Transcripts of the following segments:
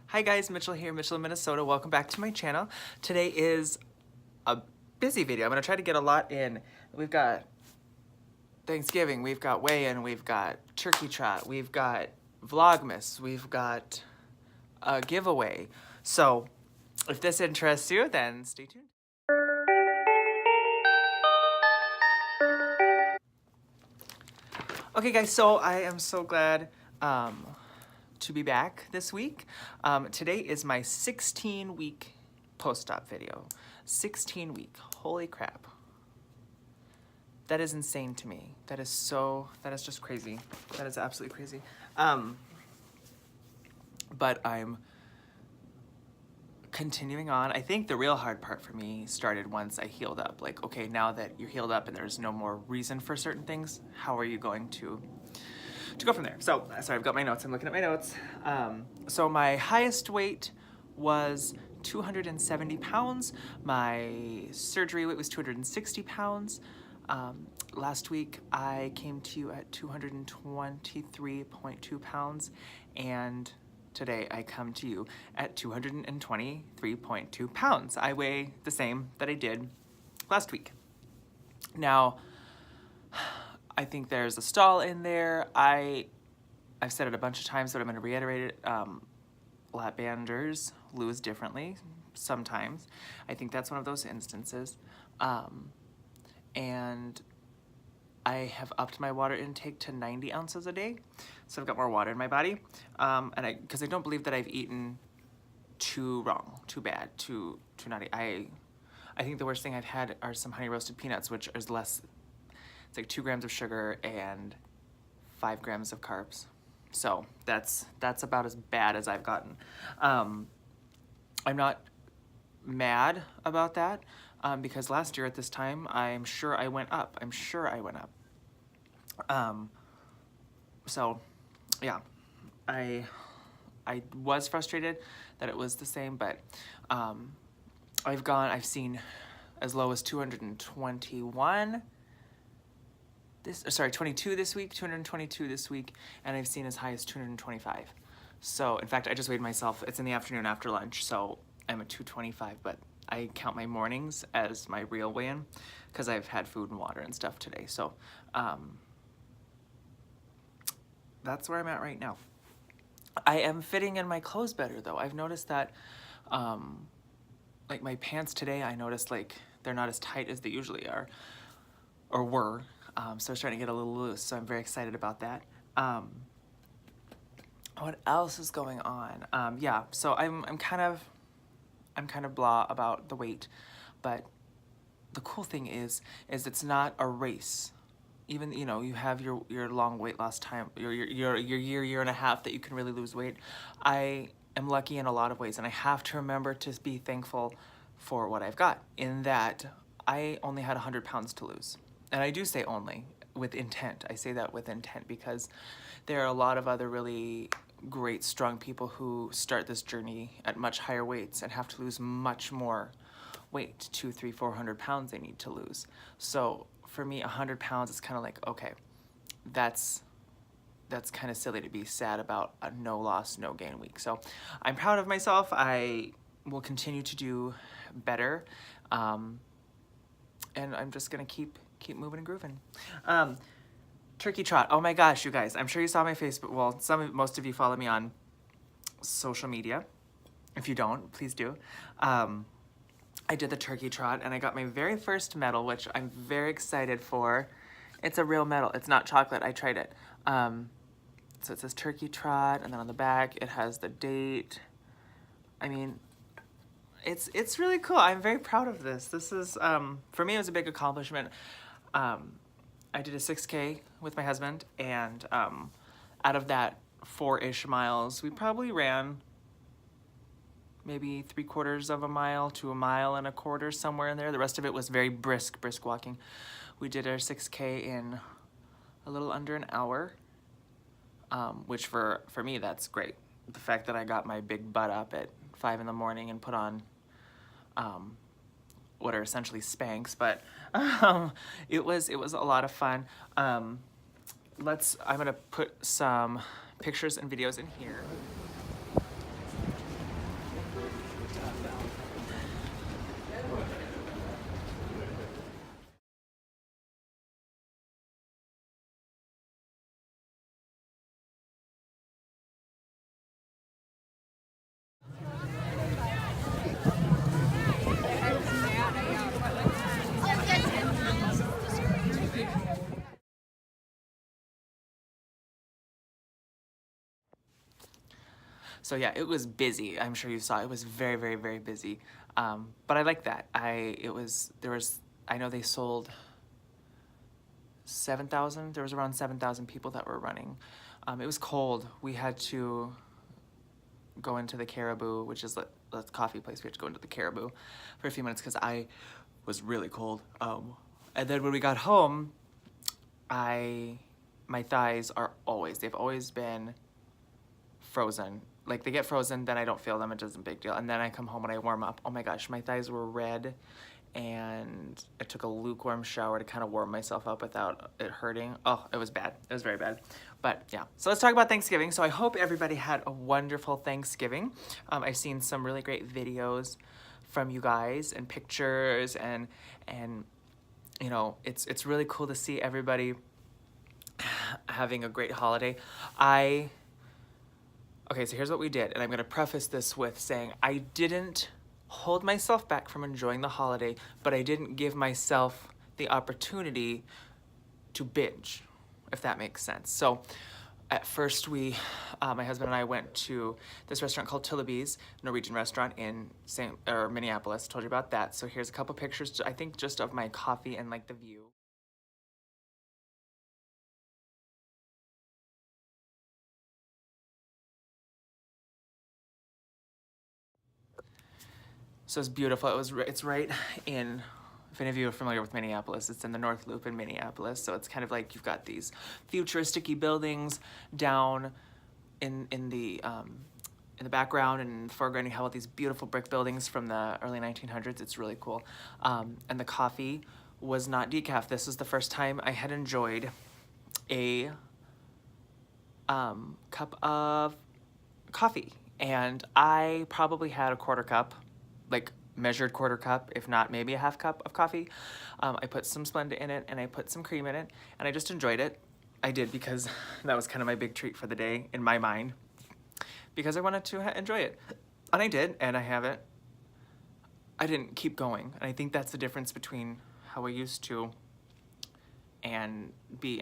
Hi guys, Mitchell here, Mitchell in Minnesota. Welcome back to my channel. Today is a busy video. I'm gonna try to get a lot in. We've got Thanksgiving, we've got weigh-in, we've got turkey trot, we've got Vlogmas, we've got a giveaway. So if this interests you, then stay tuned. Okay guys, so I am so glad to be back this week. Today is my 16-week post-op video. 16-week, holy crap. That is insane to me. That is just crazy. That is absolutely crazy. But I'm continuing on. I think the real hard part for me started once I healed up. Like, okay, now that you're healed up and there's no more reason for certain things, how are you going to go from there? So, sorry, I've got my notes. I'm looking at my notes. So my highest weight was 270 pounds. My surgery weight was 260 pounds. Last week I came to you at 223.2 pounds, and today I come to you at 223.2 pounds. I weigh the same that I did last week. Now, I think there's a stall in there. I've said it a bunch of times, but I'm going to reiterate it. Lap banders lose differently sometimes. I think that's one of those instances. And I have upped my water intake to 90 ounces a day. So I've got more water in my body. Because I don't believe that I've eaten too wrong, too bad, too naughty. I think the worst thing I've had are some honey roasted peanuts, which is less. It's like 2 grams of sugar and 5 grams of carbs. So that's about as bad as I've gotten. I'm not mad about that because last year at this time, I'm sure I went up. So yeah, I was frustrated that it was the same, but I've seen as low as 221. 22 this week, 222 this week, and I've seen as high as 225. So, in fact, I just weighed myself. It's in the afternoon after lunch, so I'm at 225, but I count my mornings as my real weigh-in because I've had food and water and stuff today. So, that's where I'm at right now. I am fitting in my clothes better, though. I've noticed that, like my pants today, I noticed like they're not as tight as they usually are, or were. So it's starting to get a little loose, so I'm very excited about that. What else is going on? Yeah, so I'm kind of blah about the weight, but the cool thing is it's not a race. Even, you know, you have your long weight loss time, your year and a half that you can really lose weight. I am lucky in a lot of ways, and I have to remember to be thankful for what I've got, in that I only had 100 pounds to lose. And I do say only, with intent. I say that with intent because there are a lot of other really great, strong people who start this journey at much higher weights and have to lose much more weight, 200, 300, 400 pounds they need to lose. So for me, 100 pounds is kind of like, okay, that's kind of silly to be sad about a no loss, no gain week. So I'm proud of myself. I will continue to do better. And I'm just gonna keep moving and grooving. Turkey trot. Oh my gosh, you guys. I'm sure you saw my Facebook. Well, most of you follow me on social media. If you don't, please do. I did the turkey trot and I got my very first medal, which I'm very excited for. It's a real medal. It's not chocolate. I tried it. So it says turkey trot, and then on the back it has the date. I mean, it's really cool. I'm very proud of this. This is, for me, it was a big accomplishment. I did a 6K with my husband, and out of that 4-ish miles, we probably ran maybe 3/4 of a mile to 1.25 miles, somewhere in there. The rest of it was very brisk walking. We did our 6K in a little under an hour, which for me, that's great. The fact that I got my big butt up at 5 in the morning and put on what are essentially Spanx, but it was a lot of fun. I'm gonna put some pictures and videos in here. So yeah, it was busy. I'm sure you saw it was very, very, very busy. But I like that. I know they sold 7,000. There was around 7,000 people that were running. It was cold. We had to go into the Caribou, which is the coffee place. We had to go into the Caribou for a few minutes because I was really cold. And then when we got home, my thighs they've always been frozen. Like they get frozen, then I don't feel them, it doesn't big deal. And then I come home and I warm up. Oh my gosh, my thighs were red, and I took a lukewarm shower to kind of warm myself up without it hurting. Oh, it was bad. It was very bad. But yeah, so let's talk about Thanksgiving. So I hope everybody had a wonderful Thanksgiving. I've seen some really great videos from you guys and pictures, and you know, it's really cool to see everybody having a great holiday. Okay, so here's what we did, and I'm going to preface this with saying I didn't hold myself back from enjoying the holiday, but I didn't give myself the opportunity to binge, if that makes sense. So at first my husband and I went to this restaurant called Tillaby's, Norwegian restaurant in Minneapolis. I told you about that. So here's a couple pictures, I think just of my coffee and like the view. So it's beautiful. It's right in, if any of you are familiar with Minneapolis, it's in the North Loop in Minneapolis. So it's kind of like you've got these futuristic-y buildings down in the background, and in the foreground you have all these beautiful brick buildings from the early 1900s. It's really cool. And the coffee was not decaf. This is the first time I had enjoyed a cup of coffee, and I probably had a quarter cup, like measured quarter cup, if not maybe a half cup of coffee. I put some Splenda in it, and I put some cream in it, and I just enjoyed it. I did, because that was kind of my big treat for the day in my mind, because I wanted to enjoy it. And I did, and I didn't keep going. And I think that's the difference between how I used to and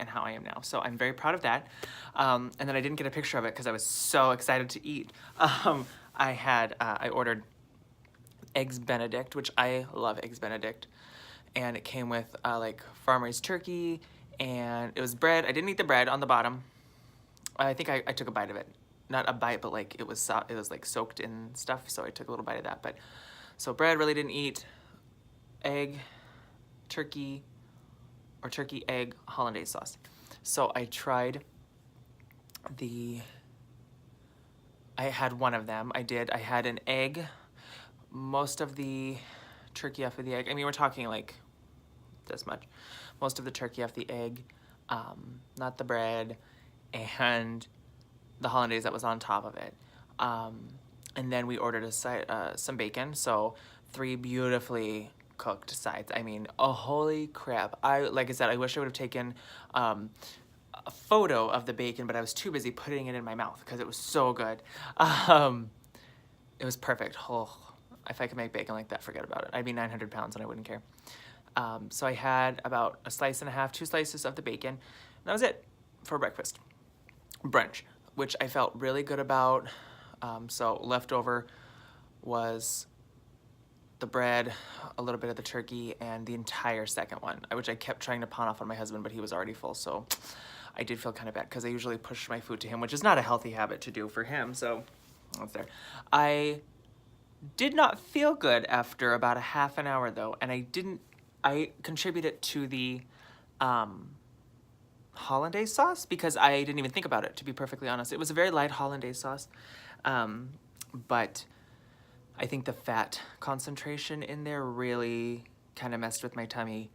how I am now. So I'm very proud of that. And then I didn't get a picture of it because I was so excited to eat. I ordered Eggs Benedict, which I love Eggs Benedict. And it came with like farm-raised turkey, and it was bread. I didn't eat the bread on the bottom. I think I took a bite of it. Not a bite, but like it was like soaked in stuff, so I took a little bite of that. But so bread, really didn't eat. Egg, turkey, or turkey egg hollandaise sauce. So I tried I had one of them. I had an egg, most of the turkey off of the egg. I mean, we're talking like this much. Most of the turkey off the egg, not the bread, and the hollandaise that was on top of it. And then we ordered some bacon, so 3 beautifully cooked sides. I mean, holy crap. Like I said, I wish I would have taken a photo of the bacon, but I was too busy putting it in my mouth because it was so good. It was perfect. Oh, if I could make bacon like that, forget about it. I'd be 900 pounds and I wouldn't care. So I had about a slice and a half, 2 slices of the bacon, and that was it for brunch, which I felt really good about. So leftover was the bread, a little bit of the turkey, and the entire second one, which I kept trying to pawn off on my husband, but he was already full, so I did feel kind of bad because I usually push my food to him, which is not a healthy habit to do for him, so that's there. I did not feel good after about a half an hour, though, and I contributed to the hollandaise sauce because I didn't even think about it, to be perfectly honest. It was a very light hollandaise sauce, but I think the fat concentration in there really kind of messed with my tummy.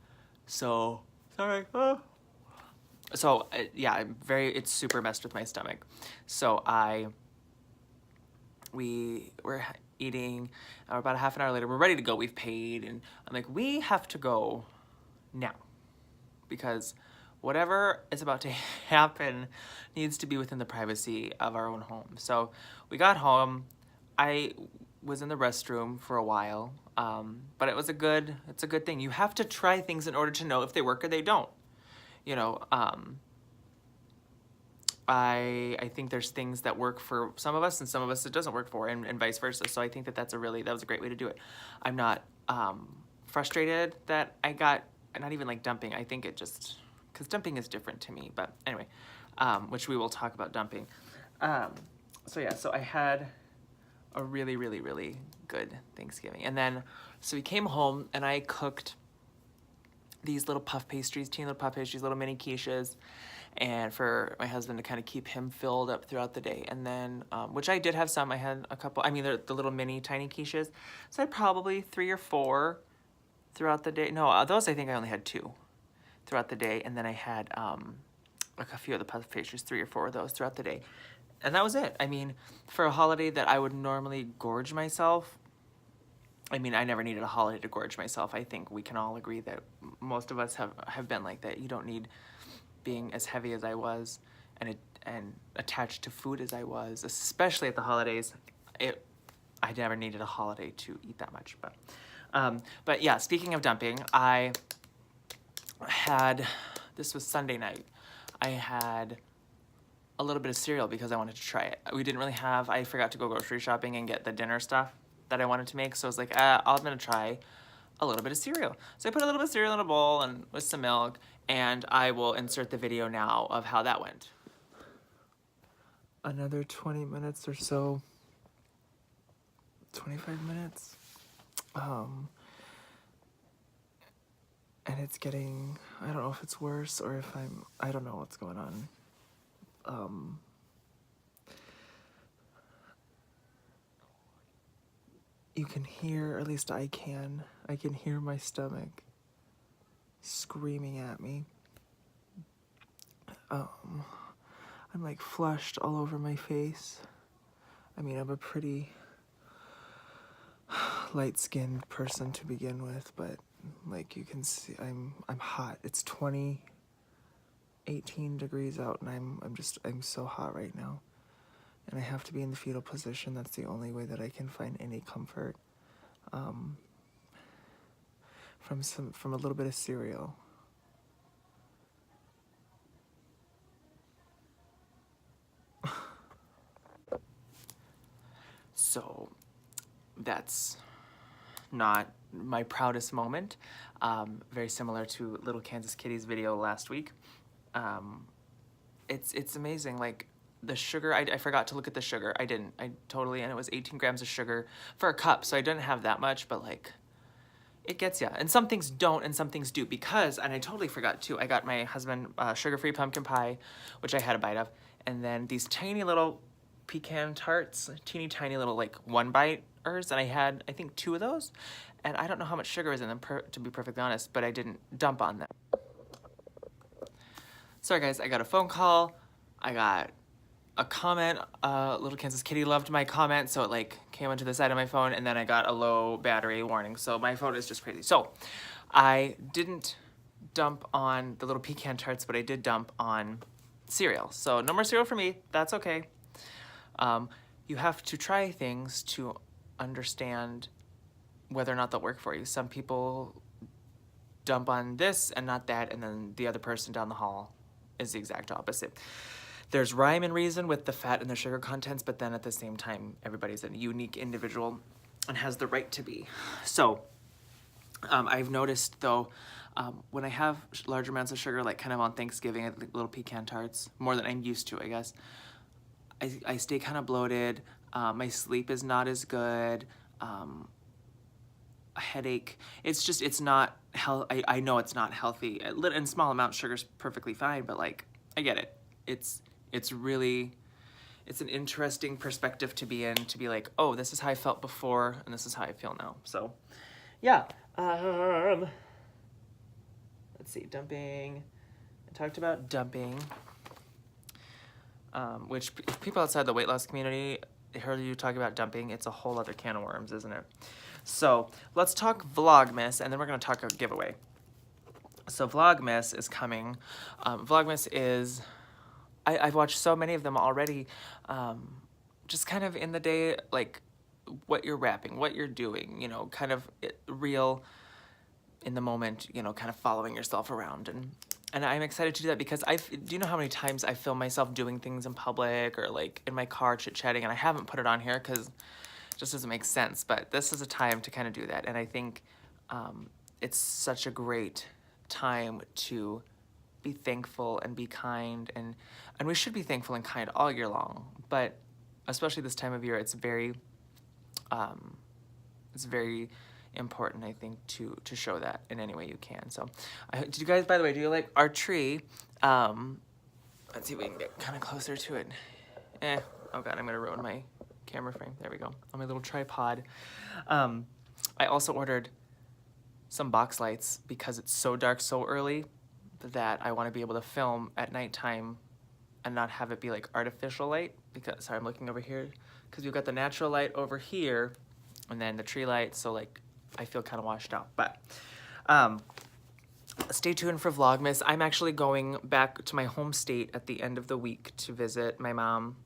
So, sorry. So, yeah, it's super messed with my stomach. So we were eating, about a half an hour later, we're ready to go, we've paid, and I'm like, we have to go now, because whatever is about to happen needs to be within the privacy of our own home. So we got home. I was in the restroom for a while, but it's a good thing. You have to try things in order to know if they work or they don't. You know, I think there's things that work for some of us and some of us it doesn't work for, and vice versa. So I think that that was a great way to do it. I'm not frustrated that I got, not even like dumping. I think it just, because dumping is different to me. But anyway, which we will talk about dumping. So yeah, so I had a really, really, really good Thanksgiving. And then, so we came home and I cooked these little puff pastries, teeny little puff pastries, little mini quiches, and for my husband to kind of keep him filled up throughout the day. And then, which I did have some, I had a couple, I mean, they're the little mini tiny quiches. So I had probably 3 or 4 throughout the day. No, those I think I only had 2 throughout the day. And then I had like a few of the puff pastries, 3 or 4 of those throughout the day. And that was it. I mean, for a holiday that I would normally gorge myself, I mean, I never needed a holiday to gorge myself. I think we can all agree that most of us have been like that. You don't need being as heavy as I was and attached to food as I was, especially at the holidays. I never needed a holiday to eat that much. But yeah, speaking of dumping, I had, this was Sunday night, I had a little bit of cereal because I wanted to try it. We didn't really have, I forgot to go grocery shopping and get the dinner stuff that I wanted to make. So I was like, I'm gonna try a little bit of cereal. So I put a little bit of cereal in a bowl and with some milk, and I will insert the video now of how that went. Another 20 minutes or so, 25 minutes. And it's getting, I don't know if it's worse or if I don't know what's going on. You can hear, or at least I can hear my stomach screaming at me. I'm like flushed all over my face. I mean, I'm a pretty light-skinned person to begin with, but like you can see, I'm hot. It's 18 degrees out, and I'm so hot right now. And I have to be in the fetal position. That's the only way that I can find any comfort from a little bit of cereal. So that's not my proudest moment. Very similar to Little Kansas Kitty's video last week. It's amazing. Like, the sugar, I forgot to look at the sugar. I didn't. I totally, and it was 18 grams of sugar for a cup, so I didn't have that much, but like, it gets ya. And some things don't, and some things do, because, and I totally forgot too, I got my husband sugar-free pumpkin pie, which I had a bite of, and then these tiny little pecan tarts, teeny tiny little like 1-biters, and I had, I think, 2 of those, and I don't know how much sugar is in them, to be perfectly honest, but I didn't dump on them. Sorry guys, I got a phone call, I got a comment, Little Kansas Kitty loved my comment, so it like came onto the side of my phone, and then I got a low battery warning, so my phone is just crazy. So I didn't dump on the little pecan tarts, but I did dump on cereal. So no more cereal for me, that's okay. You have to try things to understand whether or not they'll work for you. Some people dump on this and not that, and then the other person down the hall is the exact opposite. There's rhyme and reason with the fat and the sugar contents, but then at the same time, everybody's a unique individual and has the right to be. So I've noticed though, when I have large amounts of sugar, like kind of on Thanksgiving, I think little pecan tarts, more than I'm used to, I guess, I stay kind of bloated. My sleep is not as good. A headache. It's just, it's not healthy. I know it's not healthy. In small amounts, sugar's perfectly fine, but like, I get it. It's really, it's an interesting perspective to be in, to be like, oh, this is how I felt before, and this is how I feel now. So, yeah. Let's see, dumping. I talked about dumping, which people outside the weight loss community, they heard you talk about dumping. It's a whole other can of worms, isn't it? So let's talk Vlogmas, and then we're going to talk a giveaway. So Vlogmas is coming. Vlogmas is... I've watched so many of them already, just kind of in the day, like what you're wrapping, what you're doing, you know, kind of real in the moment, you know, kind of following yourself around. And And I'm excited to do that because do you know how many times I film myself doing things in public or like in my car chit-chatting, and I haven't put it on here because it just doesn't make sense. But this is a time to kind of do that. And I think it's such a great time to be thankful and be kind. And we should be thankful and kind all year long. But especially this time of year, it's very important, I think, to show that in any way you can. So, did you guys, by the way, do you like our tree? Let's see if we can get kind of closer to it. Oh God, I'm gonna ruin my camera frame. There we go, on my little tripod. I also ordered some box lights because it's so dark so early that I want to be able to film at nighttime and not have it be like artificial light. Because, sorry, I'm looking over here, because we've got the natural light over here and then the tree light, so like I feel kind of washed out. But stay tuned for Vlogmas. I'm actually going back to my home state at the end of the week to visit my mom.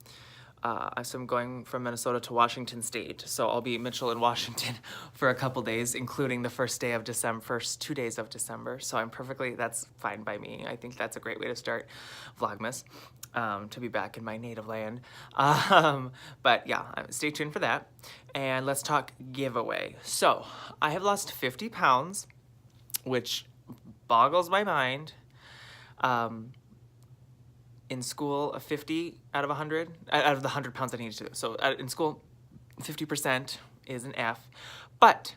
So I'm going from Minnesota to Washington State. So I'll be in Mitchell and Washington for a couple days, including the first 2 days of December. So that's fine by me. I think that's a great way to start Vlogmas, to be back in my native land. But yeah, stay tuned for that. And let's talk giveaway. So I have lost 50 pounds, which boggles my mind. In school, 50 out of 100, out of the 100 pounds I needed to. So in school, 50% is an F. But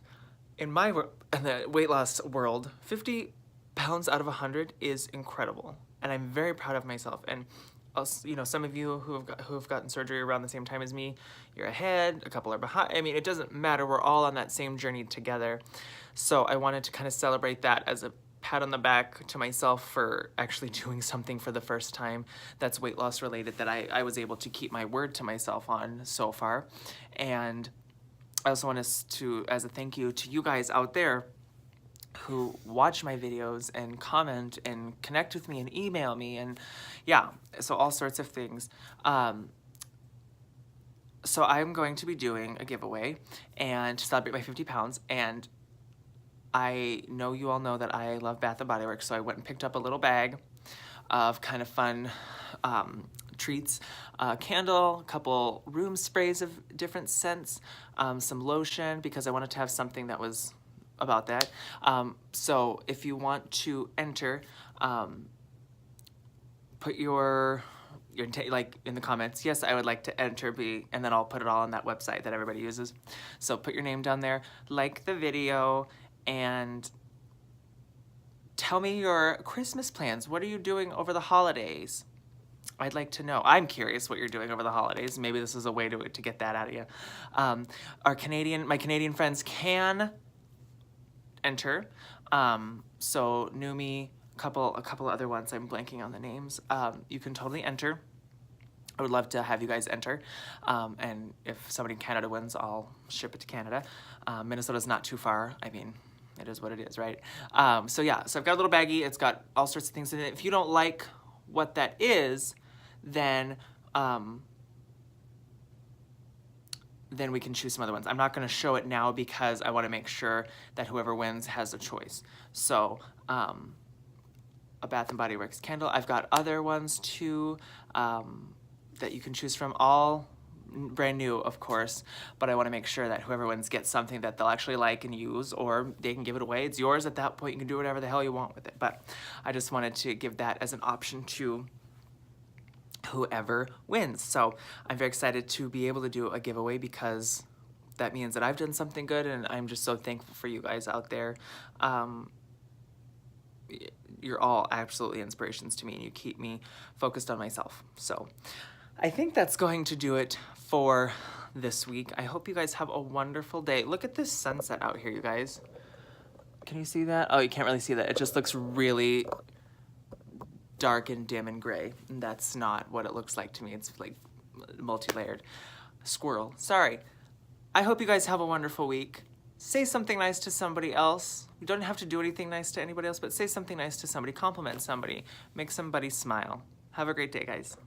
in the weight loss world, 50 pounds out of 100 is incredible. And I'm very proud of myself. And also, you know, some of you who have gotten surgery around the same time as me, you're ahead, a couple are behind. I mean, it doesn't matter. We're all on that same journey together. So I wanted to kind of celebrate that as a pat on the back to myself for actually doing something for the first time that's weight loss related, that I was able to keep my word to myself on so far. And I also want to, as a thank you to you guys out there who watch my videos and comment and connect with me and email me, and yeah, so all sorts of things. So I'm going to be doing a giveaway and to celebrate my 50 pounds, and I know you all know that I love Bath & Body Works, so I went and picked up a little bag of kind of fun treats, a candle, a couple room sprays of different scents, some lotion, because I wanted to have something that was about that. So if you want to enter, put your like in the comments, yes, I would like to enter, and then I'll put it all on that website that everybody uses. So put your name down there, like the video, and tell me your Christmas plans. What are you doing over the holidays? I'd like to know. I'm curious what you're doing over the holidays. Maybe this is a way to get that out of you. My Canadian friends can enter. So Numi, a couple other ones, I'm blanking on the names. You can totally enter. I would love to have you guys enter. And if somebody in Canada wins, I'll ship it to Canada. Minnesota's not too far. I mean, it is what it is, right? So yeah, so I've got a little baggie. It's got all sorts of things in it. If you don't like what that is, then we can choose some other ones. I'm not going to show it now because I want to make sure that whoever wins has a choice. So a Bath & Body Works candle. I've got other ones too that you can choose from, all brand new, of course, but I want to make sure that whoever wins gets something that they'll actually like and use, or they can give it away. It's yours at that point. You can do whatever the hell you want with it. But I just wanted to give that as an option to whoever wins. So I'm very excited to be able to do a giveaway because that means that I've done something good, and I'm just so thankful for you guys out there. You're all absolutely inspirations to me, and you keep me focused on myself. So I think that's going to do it for this week. I hope you guys have a wonderful day. Look at this sunset out here, you guys. Can you see that? Oh, you can't really see that. It just looks really dark and dim and gray. And that's not what it looks like to me. It's like multi-layered. Squirrel. Sorry. I hope you guys have a wonderful week. Say something nice to somebody else. You don't have to do anything nice to anybody else, but say something nice to somebody. Compliment somebody. Make somebody smile. Have a great day, guys.